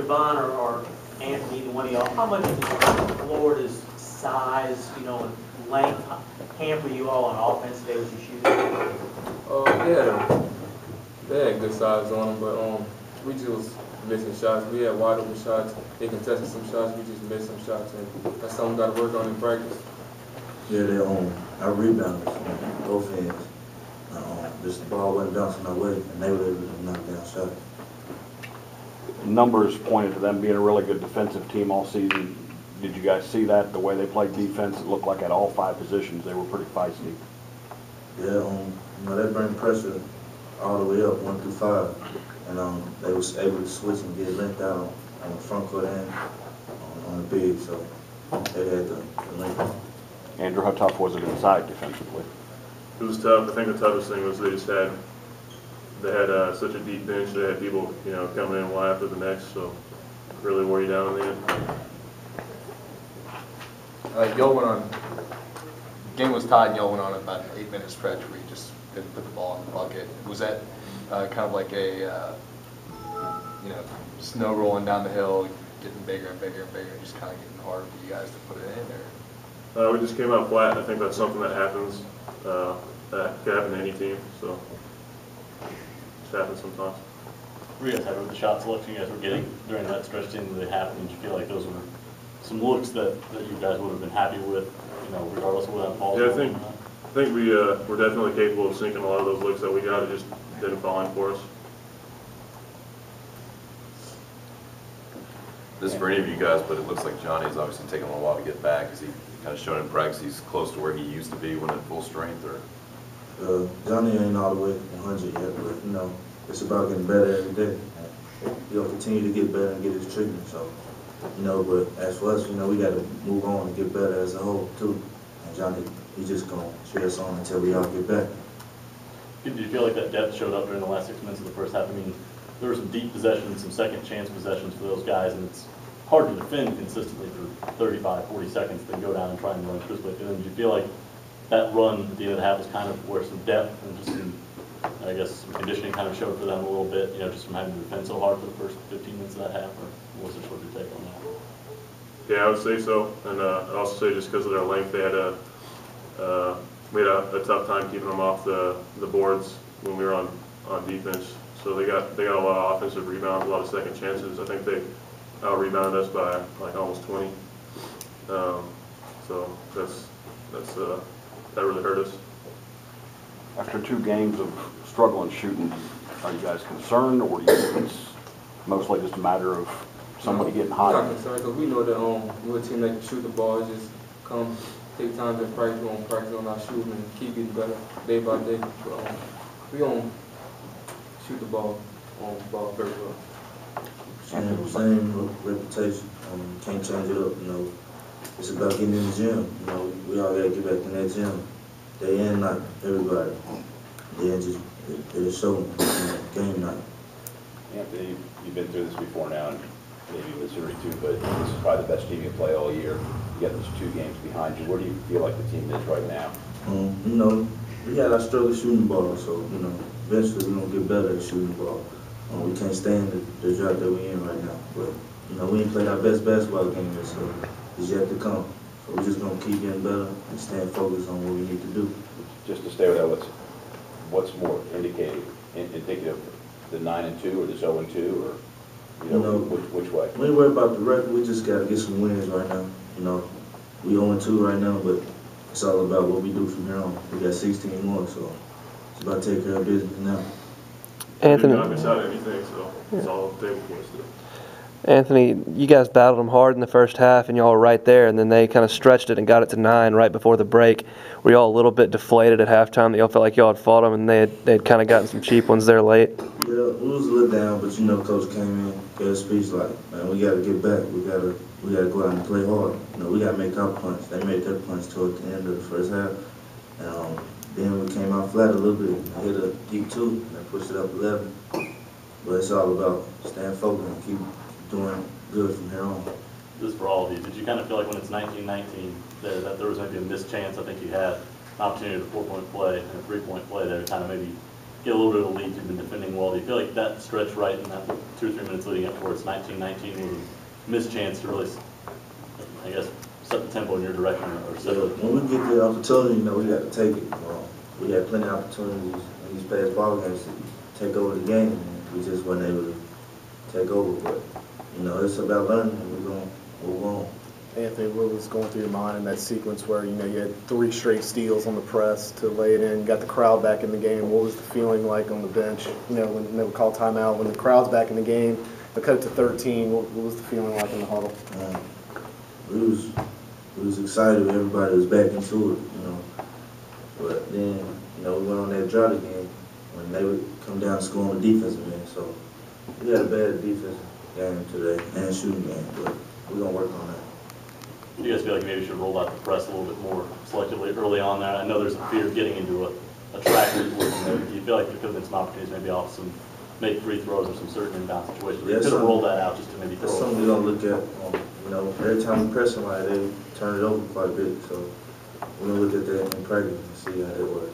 Javon or Anthony, either one of y'all, how much does Florida's size, you know, and length hamper you all on offense today as you shoot? They had good size on them, but we just was missing shots. We had wide open shots. They contested some shots. We just missed some shots, and that's something we got to work on in practice. Yeah, they're our rebounders on both ends. Just the ball wasn't bouncing our way, and they were able to knock down shots. Numbers pointed to them being a really good defensive team all season. Did you guys see that? The way they played defense, it looked like at all 5 positions they were pretty feisty. Yeah, they bring pressure all the way up 1 through 5, and they was able to switch and get length out on the front court and on the big, so they had the length. Andrew, how tough was it inside defensively? It was tough. I think the toughest thing was they had such a deep bench. They had people, you know, coming in one after the next, so really wore you down in the end. Y'all went on, game was tied, and y'all went on about an 8-minute stretch where you just didn't put the ball in the bucket. Was that kind of like a, snow rolling down the hill, getting bigger and bigger and bigger, and just kind of getting harder for you guys to put it in there? We just came out flat. I think that's something that happens. That could happen to any team, so it just happens sometimes. Were you guys happy with the shot selection you guys were getting during that stretch team that they happened? Did you feel like those were some looks that you guys would have been happy with, you know, regardless of where that falls? Yeah, I think we're definitely capable of sinking a lot of those looks that we got. It just didn't fall in for us. This is for any of you guys, but it looks like Johnny's obviously taking a little while to get back. Is he kind of showing in practice he's close to where he used to be when at full strength, or? Johnny ain't all the way 100 yet, but you know, it's about getting better every day. He'll continue to get better and get his treatment. So, you know, but as for us, you know, we got to move on and get better as a whole too. And Johnny, he's just gonna cheer us on until we all get back. Did you feel like that depth showed up during the last 6 minutes of the first half? I mean, there were some deep possessions, some second chance possessions for those guys, and it's hard to defend consistently for 35, 40 seconds, then go down and try and run crisply. And then did you feel like that run at the end of the half was kind of where some depth and just some, I guess, some conditioning kind of showed for them a little bit, you know, just from having to defend so hard for the first 15 minutes of that half? Or what's your take on that? Yeah, I would say so, and I'd also say just because of their length, they had a tough time keeping them off the boards when we were on defense. So they got a lot of offensive rebounds, a lot of second chances. I think they out-rebounded us by like almost 20. So that really hurt us. After 2 games of struggling shooting, are you guys concerned, or do you think it's mostly just a matter of somebody getting hot? We're not concerned because we know that we're a team that can shoot the ball. It's just come take time to practice. We're gonna practice on our shooting and keep getting better day by day. But, we gonna shoot the ball very well. Same reputation. Can't change it up. You know, it's about getting in the gym. You know, we all gotta get back in that gym. Day and night, everybody. Then just it'll show game night. Anthony, you've been through this before now, and maybe Missouri too, but this is probably the best team you play all year. You got those 2 games behind you. Where do you feel like the team is right now? You know, we had our struggle shooting the ball, so you know, eventually we're gonna get better at shooting the ball. We can't stay in the drought that we're in right now, but you know, we ain't played our best basketball game yet, so it's yet to come. So we're just gonna keep getting better and staying focused on what we need to do. Just to stay with that, what's more indicative, the 9-2 or the 0-2, or you know which way? We ain't worried about the record. We just gotta get some wins right now. You know, we 0-2 right now, but it's all about what we do from here on. We got 16 more, so it's about to take care of business now. Anthony, knock us out of anything, so it's all on the table for us to do. Anthony, you guys battled them hard in the first half, and y'all were right there, and then they kind of stretched it and got it to 9 right before the break. Were y'all a little bit deflated at halftime that y'all felt like y'all had fought them, and they had kind of gotten some cheap ones there late? Yeah, we was a little down, but you know, Coach came in, gave a speech like, man, we got to get back. We got to go out and play hard. You know, we got to make our punch. They made their punch toward the end of the first half. And then we came out flat a little bit. I hit a deep 2, and I pushed it up 11. But it's all about staying focused and keep doing good from here on. This is for all of you. Did you kind of feel like when it's 19-19 that there was maybe a missed chance? I think you had an opportunity to 4-point play and a 3-point play there, kind of maybe get a little bit of a lead, you've been defending well. Do you feel like that stretch right in that 2 or 3 minutes leading up towards 19-19 was a missed chance to really, I guess, set the tempo in your direction or set So it? when we get the opportunity, you know, we got to take it. We had plenty of opportunities in these past ball games to take over the game, and we just weren't able to take over. But, you know, it's about learning, and we're going to move on. Anthony, what was going through your mind in that sequence where, you know, you had 3 straight steals on the press to lay it in, got the crowd back in the game? What was the feeling like on the bench, you know, when they would call timeout, when the crowd's back in the game, they cut it to 13, what was the feeling like in the huddle? We was excited. Everybody was back into it, you know. But then, you know, we went on that drought again when they would come down and score on the defensive end. So we had a bad defensive game today and shooting game, but we're going to work on that. Do you guys feel like maybe you should roll out the press a little bit more selectively early on there? I know there's a fear of getting into a track lead. Do you feel like there could have been some opportunities maybe off some make free throws or some certain inbound situations? You could have rolled that out just to maybe throw That's it. something we're going to look at. You know, every time we press somebody, they turn it over quite a bit. So we're going to look at that in practice and see how that works.